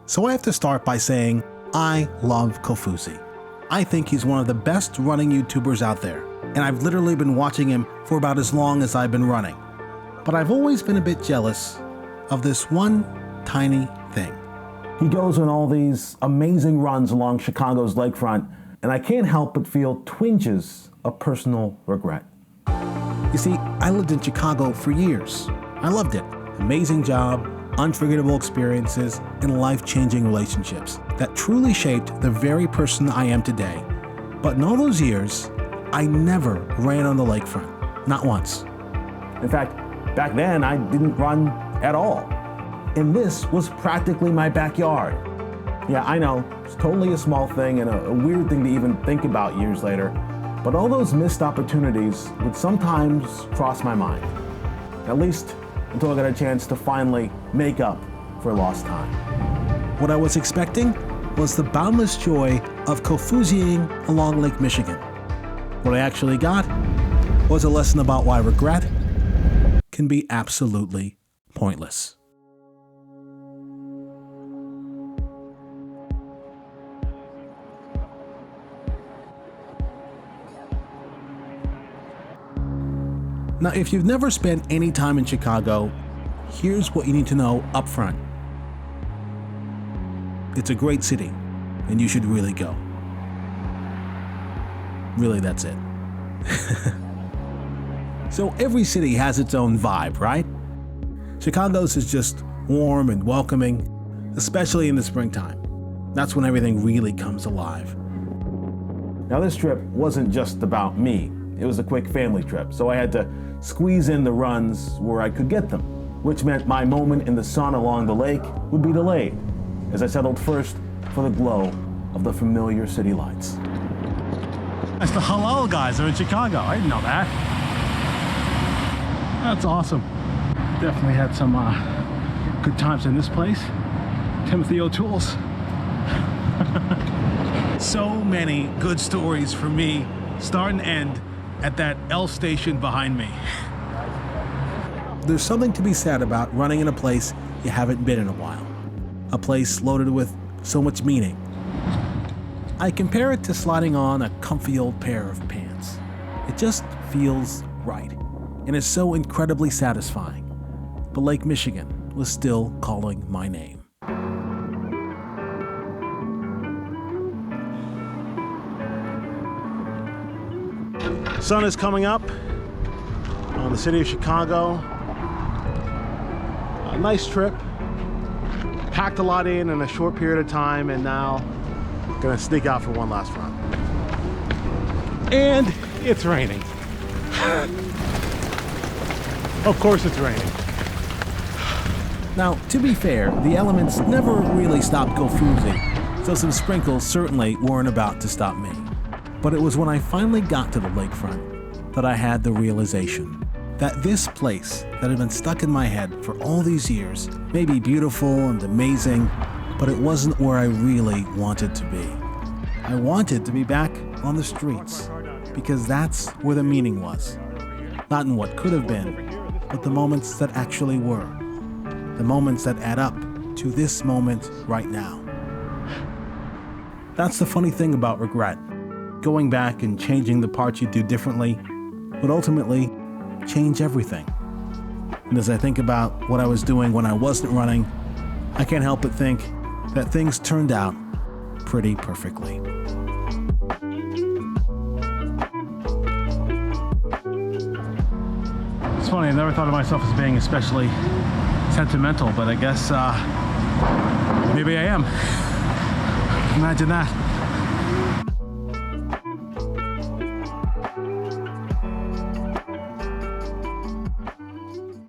So I have to start by saying I love Kofuzi. I think he's one of the best running YouTubers out there, and I've literally been watching him for about as long as I've been running. But I've always been a bit jealous of this one tiny thing. He goes on all these amazing runs along Chicago's lakefront, and I can't help but feel twinges of personal regret. You see, I lived in Chicago for years. I loved it. Amazing job, unforgettable experiences, and life-changing relationships that truly shaped the very person I am today. But in all those years, I never ran on the lakefront. Not once. In fact, back then, I didn't run at all. And this was practically my backyard. Yeah, I know, it's totally a small thing and a weird thing to even think about years later, but all those missed opportunities would sometimes cross my mind. At least until I got a chance to finally make up for lost time. What I was expecting was the boundless joy of Kofuziing along Lake Michigan. What I actually got was a lesson about why regret can be absolutely pointless. Now, if you've never spent any time in Chicago, here's what you need to know up front. It's a great city, and you should really go. Really, that's it. So every city has its own vibe, right? Chicago's is just warm and welcoming, especially in the springtime. That's when everything really comes alive. Now, this trip wasn't just about me. It was a quick family trip, so I had to squeeze in the runs where I could get them, which meant my moment in the sun along the lake would be delayed, as I settled first for the glow of the familiar city lights. That's the halal guys are in Chicago. I didn't know that. That's awesome. Definitely had some good times in this place. Timothy O'Toole's. So many good stories for me, start and end, at that L station behind me. There's something to be said about running in a place you haven't been in a while. A place loaded with so much meaning. I compare it to sliding on a comfy old pair of pants. It just feels right, and is so incredibly satisfying. But Lake Michigan was still calling my name. Sun is coming up on the city of Chicago. A nice trip. Packed a lot in a short period of time, and now gonna sneak out for one last run. And it's raining. Of course it's raining. Now, to be fair, the elements never really stopped Kofuzi, so some sprinkles certainly weren't about to stop me. But it was when I finally got to the lakefront that I had the realization that this place that had been stuck in my head for all these years may be beautiful and amazing, but it wasn't where I really wanted to be. I wanted to be back on the streets, because that's where the meaning was. Not in what could have been, but the moments that actually were. The moments that add up to this moment right now. That's the funny thing about regret. Going back and changing the parts you do differently would ultimately change everything. And as I think about what I was doing when I wasn't running, I can't help but think that things turned out pretty perfectly. It's funny, I never thought of myself as being especially sentimental, but I guess maybe I am. Imagine that.